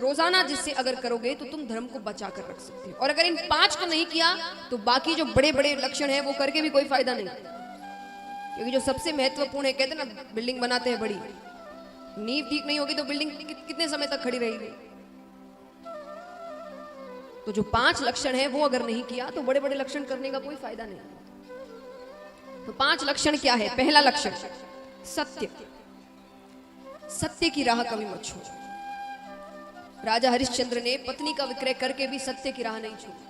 रोजाना जिससे अगर करोगे तो तुम धर्म को बचा कर रख सकते हो। और अगर इन 5 को नहीं किया तो बाकी जो बड़े बड़े लक्षण है वो करके भी कोई फायदा नहीं, क्योंकि जो सबसे महत्वपूर्ण है, कहते हैं ना बिल्डिंग बनाते हैं बड़ी, नींव ठीक नहीं होगी तो बिल्डिंग कितने समय तक खड़ी रहेगी। तो जो 5 लक्षण है वो अगर नहीं किया तो बड़े बड़े लक्षण करने का कोई फायदा नहीं। तो 5 लक्षण क्या है? पहला लक्षण सत्य। सत्य की राह कभी मत छोड़ो। राजा हरिश्चंद्र ने पत्नी का विक्रय करके भी सत्य की राह नहीं छोड़ी।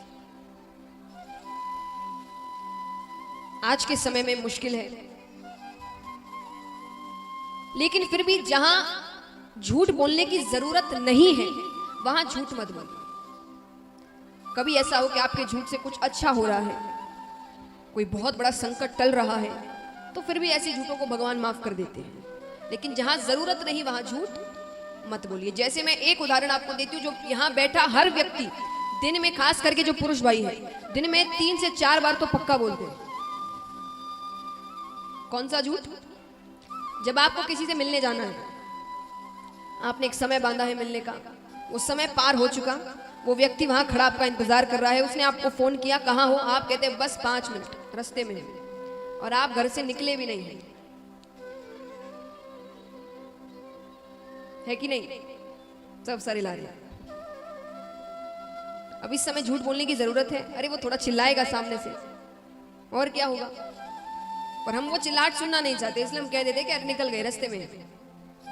आज के समय में मुश्किल है, लेकिन फिर भी जहां झूठ बोलने की जरूरत नहीं है वहां झूठ मत बोलो। कभी ऐसा हो कि आपके झूठ से कुछ अच्छा हो रहा है, कोई बहुत बड़ा संकट टल रहा है, तो फिर भी ऐसे झूठों को भगवान माफ कर देते हैं। लेकिन जहां जरूरत नहीं वहां झूठ मत बोलिए। जैसे मैं एक उदाहरण आपको देती हूँ, जो यहां बैठा हर व्यक्ति दिन में, खास करके जो पुरुष भाई है, दिन में 3 से 4 बार तो पक्का बोलते हैं। कौन सा झूठ? जब आपको किसी से मिलने जाना है, आपने एक समय बांधा है मिलने का, वो समय पार हो चुका, वो व्यक्ति वहां खड़ा आपका इंतजार कर रहा है, उसने आपको फोन किया, कहाँ हो? आप कहते हैं बस 5 मिनट रास्ते में, और आप घर से निकले भी नहीं है कि नहीं? सब सारे ला रहे। अब इस समय झूठ बोलने की जरूरत है? अरे वो थोड़ा चिल्लाएगा सामने से और क्या होगा, पर हम वो चिल्लाहट सुनना नहीं चाहते, इसलिए हम कह देते कि अरे निकल गए रास्ते में,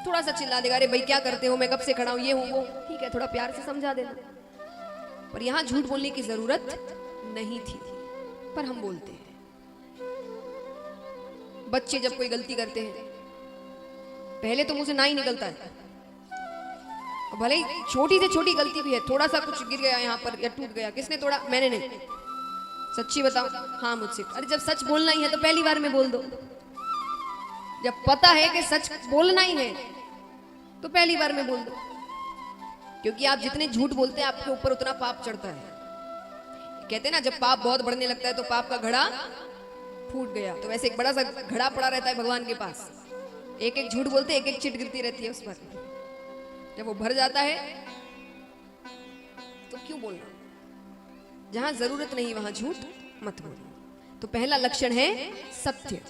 थोड़ा सा चिल्ला देगा, अरे भाई क्या करते हो, मैं कब से खड़ा हूं, ये हूं वो, ठीक है, थोड़ा प्यार से समझा देना। पर यहां झूठ बोलने की जरूरत नहीं थी, पर हम बोलते हैं। बच्चे जब कोई गलती करते हैं, पहले तो मुंह से ना ही निकलता है, भले ही छोटी से छोटी गलती भी है, थोड़ा सा कुछ गिर गया यहाँ पर या टूट गया, किसने तोड़ा? मैंने नहीं। सच्ची बताओ? हाँ मुझसे। अरे जब सच बोलना ही है तो पहली बार में बोल दो। जब पता है कि सच बोलना ही है तो पहली बार में बोल दो, क्योंकि आप जितने झूठ बोलते हैं आपके ऊपर उतना पाप चढ़ता है। कहते हैं ना, जब पाप बहुत बढ़ने लगता है तो पाप का घड़ा फूट गया। तो वैसे एक बड़ा सा घड़ा पड़ा रहता है भगवान के पास, एक एक झूठ बोलते, एक एक चिट गिरती रहती है उस पर। जब वो भर जाता है तो क्यों बोलना? जहां जरूरत नहीं वहां झूठ मत बोलो। तो पहला लक्षण है सत्य।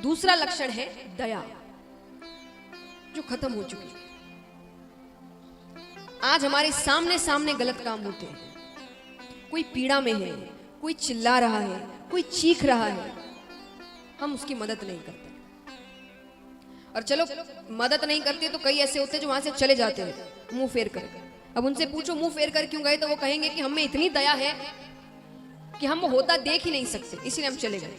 दूसरा लक्षण है दया, जो खत्म हो चुकी है। आज हमारे सामने सामने गलत काम होते हैं, कोई पीड़ा में है, कोई चिल्ला रहा है, कोई चीख रहा है, हम उसकी मदद नहीं करते। और चलो मदद नहीं करते तो कई ऐसे होते हैं जो वहां से चले जाते हैं मुंह फेर कर। अब उनसे पूछो मुंह फेर कर क्यों गए, तो वो कहेंगे कि हमें इतनी दया है कि हम वो होता देख ही नहीं सकते, इसलिए हम चले गए।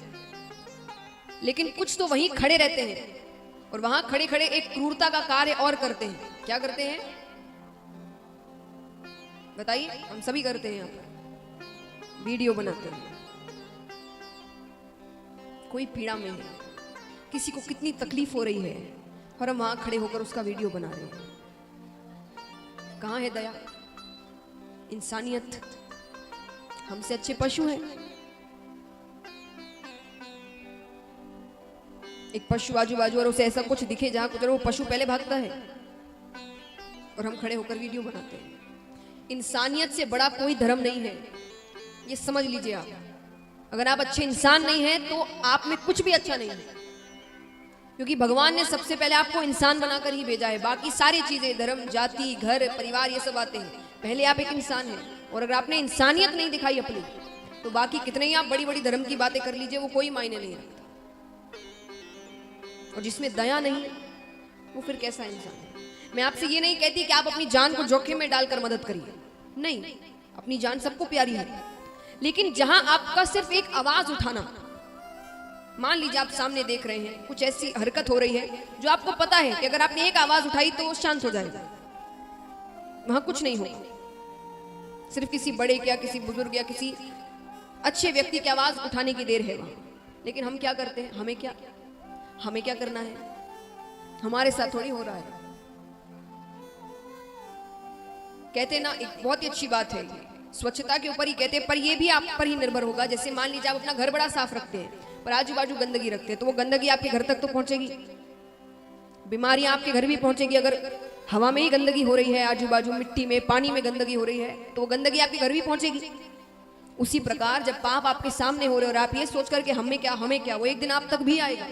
लेकिन कुछ तो वहीं खड़े रहते हैं और वहां खड़े खड़े एक क्रूरता का कार्य और करते हैं। क्या करते हैं बताइए? हम सभी करते हैं। यहाँ पर वीडियो बनाते हैं, कोई पीड़ा में है, किसी को कितनी तकलीफ हो रही है और हम वहां खड़े होकर उसका वीडियो बना रहे हैं। कहां है दया, इंसानियत? हमसे अच्छे पशु हैं। एक पशु आजू बाजू और उसे ऐसा कुछ दिखे जहां कुछ, वो पशु पहले भागता है और हम खड़े होकर वीडियो बनाते हैं। इंसानियत से बड़ा कोई धर्म नहीं है, ये समझ लीजिए आप। अगर आप अच्छे इंसान नहीं हैं तो आप में कुछ भी अच्छा नहीं है, क्योंकि भगवान ने सबसे पहले आपको इंसान बनाकर ही भेजा है। बाकी सारी चीजें, धर्म, जाति, घर, परिवार, ये सब आते हैं, पहले आप एक इंसान हैं। और अगर आपने इंसानियत नहीं दिखाई अपनी, तो बाकी कितने ही आप बड़ी बड़ी धर्म की बातें कर लीजिए, वो कोई मायने नहीं रखता। और जिसमें दया नहीं, वो फिर कैसा इंसान है? मैं आपसे ये नहीं कहती कि आप अपनी जान को जोखिम में डालकर मदद करिए, नहीं, अपनी जान सबको प्यारी है। लेकिन जहां आपका सिर्फ एक आवाज उठाना, मान लीजिए आप सामने देख रहे हैं कुछ ऐसी हरकत हो रही है जो आपको पता है कि अगर आपने एक आवाज उठाई तो वो शांत हो जाएगा, वहां कुछ नहीं होगा। सिर्फ किसी बड़े या किसी बुजुर्ग या किसी अच्छे व्यक्ति की आवाज उठाने की देर है वहां। लेकिन हम क्या करते हैं? हमें क्या करना है? हमारे साथ थोड़ी हो रहा है। कहते ना, एक बहुत ही अच्छी बात है, स्वच्छता के ऊपर ही कहते हैं, पर ये भी आप पर ही निर्भर होगा। जैसे मान लीजिए आप अपना घर बड़ा साफ रखते हैं पर आजू बाजू गंदगी रखते हैं, तो वो गंदगी आपके घर तक तो पहुंचेगी। बीमारियां आपके घर भी पहुंचेगी। अगर हवा में ही गंदगी हो रही है, आजू बाजू मिट्टी में, पानी में गंदगी हो रही है, तो वो गंदगी आपके घर भी पहुंचेगी। उसी प्रकार जब पाप आपके सामने हो रहे और आप ये सोच करके हमें क्या, वो एक दिन आप तक भी आएगा।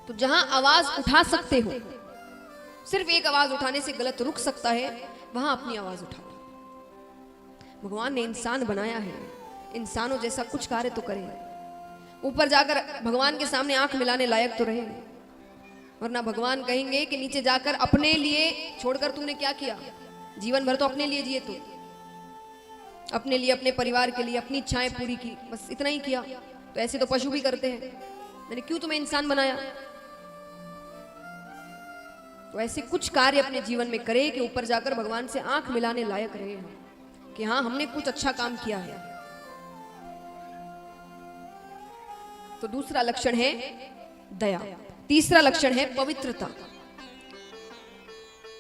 तो जहां आवाज उठा सकते हो, सिर्फ एक आवाज उठाने से गलत रुक सकता है, वहां अपनी आवाज उठाओ। भगवान ने इंसान बनाया है, इंसानों जैसा कुछ कार्य तो करे, ऊपर जाकर भगवान के सामने आंख मिलाने लायक तो रहे, वरना भगवान कहेंगे कि नीचे जाकर अपने लिए छोड़कर तूने क्या किया, जीवन भर तो अपने लिए जिए, तू अपने लिए, अपने परिवार के लिए अपनी इच्छाएं पूरी की, बस इतना ही किया। तो ऐसे तो पशु भी करते हैं, मैंने क्यों तुम्हें इंसान बनाया। तो ऐसे कुछ कार्य अपने जीवन में करे कि ऊपर जाकर भगवान से आंख मिलाने लायक रहे हम, कि हाँ हमने कुछ अच्छा काम किया है। तो दूसरा लक्षण है दया। तीसरा लक्षण है पवित्रता।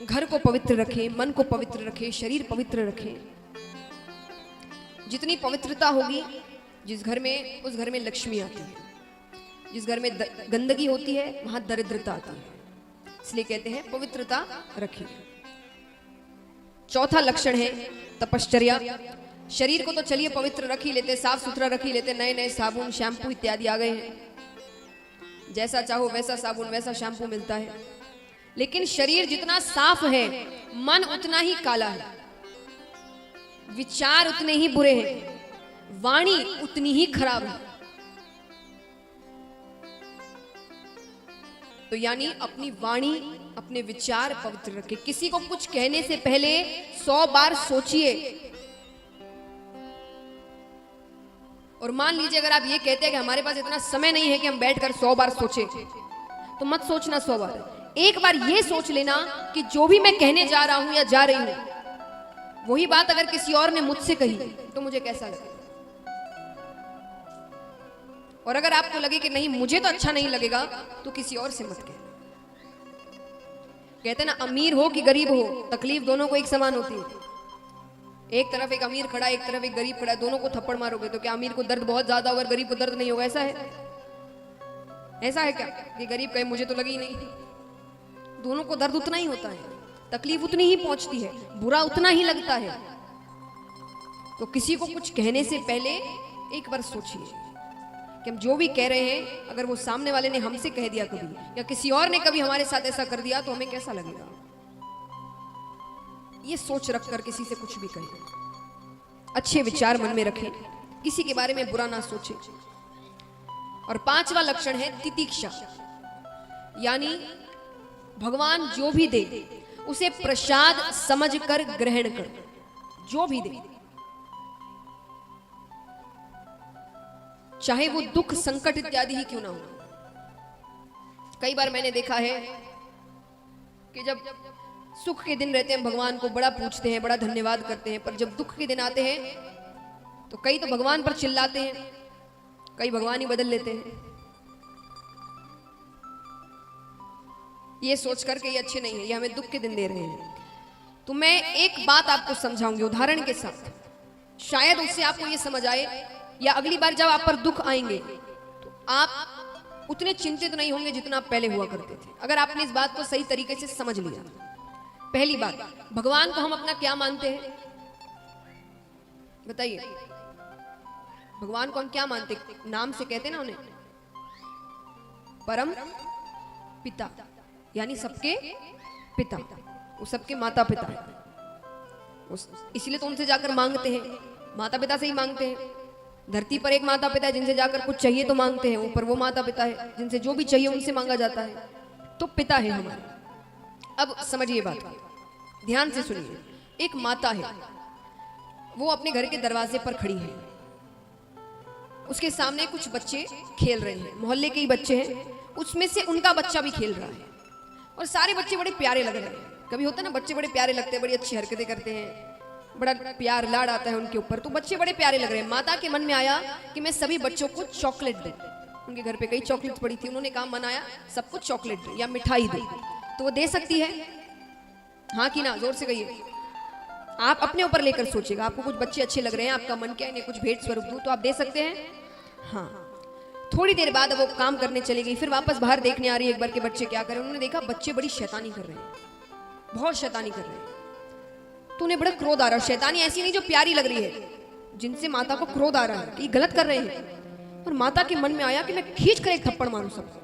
घर को पवित्र रखें, मन को पवित्र रखें, शरीर पवित्र रखें। जितनी पवित्रता होगी जिस घर में, उस घर में लक्ष्मी आती है। जिस घर में गंदगी होती है वहां दरिद्रता आती है, इसलिए कहते हैं पवित्रता रखें। चौथा लक्षण है तपश्चर्या। शरीर को तो चलिए पवित्र रख ही लेते, साफ सुथरा रख ही लेते, नए नए साबुन शैम्पू इत्यादि आ गए हैं, जैसा चाहो वैसा साबुन वैसा शैम्पू मिलता है। लेकिन शरीर जितना साफ है, मन उतना ही काला है, विचार उतने ही बुरे हैं, वाणी उतनी ही खराब है। तो यानी अपनी वाणी, अपने विचार पवित्र रखें। किसी को कुछ कहने से पहले 100 बार सोचिए। और मान लीजिए अगर आप ये कहते हैं कि हमारे पास इतना समय नहीं है कि हम बैठकर 100 बार सोचें, तो मत सोचना 100 बार। एक बार ये सोच लेना कि जो भी मैं कहने जा रहा हूं या जा रही हूं, वही बात अगर किसी और ने मुझसे कही तो मुझे कैसा लगेगा। और अगर आपको लगे कि नहीं मुझे तो अच्छा नहीं लगेगा, तो किसी और से मत कहना। कहते ना अमीर हो कि गरीब हो, तकलीफ दोनों को एक समान होती है। एक तरफ एक अमीर खड़ा है, एक तरफ एक गरीब खड़ा है, दोनों को थप्पड़ मारोगे तो क्या अमीर को दर्द बहुत ज्यादा होगा और गरीब को दर्द नहीं होगा? ऐसा है? ऐसा है क्या कि गरीब कहे मुझे तो लगी नहीं? दोनों को दर्द उतना ही होता है, तकलीफ उतनी ही पहुंचती है, बुरा उतना ही लगता है। तो किसी को कुछ कहने से पहले एक बार सोचिए कि हम जो भी कह रहे हैं, अगर वो सामने वाले ने हमसे कह दिया कभी, या किसी और ने कभी हमारे साथ ऐसा कर दिया, तो हमें कैसा लगेगा। ये सोच रखकर किसी से कुछ भी कहें। अच्छे विचार मन में रखें, किसी के बारे में बुरा ना सोचें। और 5वां लक्षण है तितिक्षा, यानी भगवान जो भी दे उसे प्रसाद समझकर ग्रहण कर। जो भी दे, चाहे वो दुख संकट इत्यादि ही क्यों ना हो। कई बार मैंने देखा है कि जब सुख के दिन रहते हैं भगवान को बड़ा पूछते हैं, बड़ा धन्यवाद करते हैं, पर जब दुख के दिन आते हैं तो कई तो भगवान पर चिल्लाते हैं, कई भगवान ही बदल लेते हैं। ये सोच करके ये अच्छे नहीं है, ये हमें दुख के दिन दे रहे हैं। तो मैं एक बात आपको समझाऊंगी उदाहरण के साथ, शायद उससे आपको ये समझ आए, या अगली बार जब आप पर दुख आएंगे तो आप उतने चिंतित नहीं होंगे जितना आप पहले हुआ करते थे, अगर आपने इस बात को सही तरीके से समझ लिया। पहली बात, भगवान को हम अपना क्या मानते हैं? बताइए, भगवान को हम क्या मानते? नाम से कहते ना उन्हें परम पिता, यानी सबके पिता, वो सबके माता पिता है। इसलिए तो उनसे जाकर मांगते हैं, माता पिता से ही मांगते हैं। धरती पर एक माता पिता है जिनसे जाकर कुछ चाहिए तो मांगते हैं, ऊपर वो माता पिता है जिनसे जो भी चाहिए उनसे मांगा जाता है। तो पिता है हमारे। अब समझिए बात, ध्यान से सुनिए। एक माता है, वो अपने घर के दरवाजे पर खड़ी है, उसके सामने कुछ बच्चे खेल रहे हैं, मोहल्ले के ही बच्चे हैं, उसमें से उनका बच्चा भी खेल रहा है और सारे बच्चे बड़े प्यारे लग रहे हैं। कभी होता है ना, बच्चे बड़े प्यारे लगते हैं, बड़ी अच्छी हरकतें करते हैं, बड़ा प्यार लाड़ आता है उनके ऊपर, तो बच्चे बड़े प्यारे लग रहे हैं। माता के मन में आया कि मैं सभी बच्चों को चॉकलेट दूं। उनके घर पे कई चॉकलेट पड़ी थी, उन्होंने काम बनाया सबको चॉकलेट दूं या मिठाई दूं। तो वो दे सकती है? हाँ कि ना? जोर से कहिए। आप अपने ऊपर लेकर सोचिएगा, आपको कुछ बच्चे अच्छे लग रहे हैं, आपका मन क्या है इन्हें कुछ भेंट स्वरूप दूं, तो आप दे सकते हैं? हाँ। थोड़ी देर बाद अब वो काम करने चली गई, फिर वापस बाहर देखने आ रही है एक बार के बच्चे क्या करें। उन्होंने देखा बच्चे बड़ी शैतानी कर रहे हैं, बहुत शैतानी कर रहे हैं। तो उन्हें बड़ा क्रोध आ रहा है। शैतानी ऐसी नहीं जो प्यारी लग रही है, जिनसे माता को क्रोध आ रहा है कि गलत कर रहे हैं। और माता के मन में आया कि मैं खींच कर एक थप्पड़ मारूं सबको।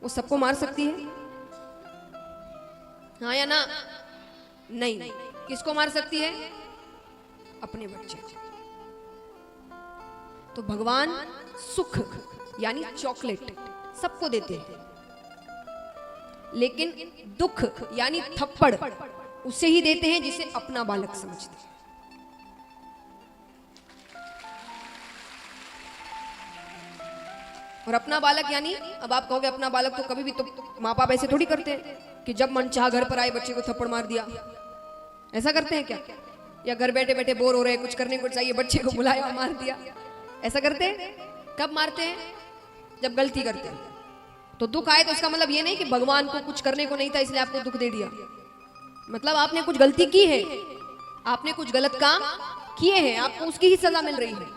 वो सबको मार सकती है, हाँ या ना? नहीं। किसको मार सकती है? अपने बच्चे। तो भगवान सुख यानी चॉकलेट सबको देते हैं, लेकिन दुख यानी थप्पड़ उसे ही देते हैं जिसे अपना बालक समझते हैं। और अपना बालक यानी, अब आप कहोगे अपना बालक तो कभी भी तो माँ बाप ऐसे थोड़ी करते हैं कि जब मन चाह घर पर आए बच्चे को थप्पड़ मार दिया। ऐसा करते हैं क्या? या घर बैठे बैठे बोर हो रहे हैं, कुछ करने को चाहिए, बच्चे को बुलाया और मार दिया? ऐसा करते हैं? कब मारते हैं? जब गलती करते हैं। तो दुख आए तो इसका मतलब ये नहीं कि भगवान को कुछ करने को नहीं था इसलिए आपको दुख दे दिया। मतलब आपने कुछ गलती की है, आपने कुछ गलत काम किए हैं, आपको उसकी ही सजा मिल रही है।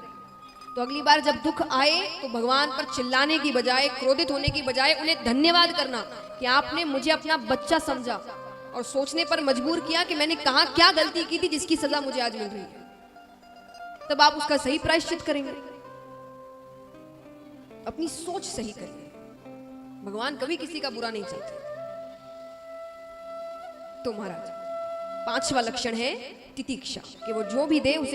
तो अगली बार जब दुख आए तो भगवान पर चिल्लाने की बजाय, क्रोधित होने की बजाय उन्हें धन्यवाद करना कि आपने मुझे अपना बच्चा समझा और सोचने पर मजबूर किया कि मैंने कहां क्या गलती की थी जिसकी सजा मुझे आज मिल रही है। तब आप उसका सही प्रायश्चित करेंगे, अपनी सोच सही करेंगे। भगवान कभी किसी का बुरा नहीं चाहते। तो महाराज 5वां लक्षण है तितिक्षा, कि वो जो भी दे उसे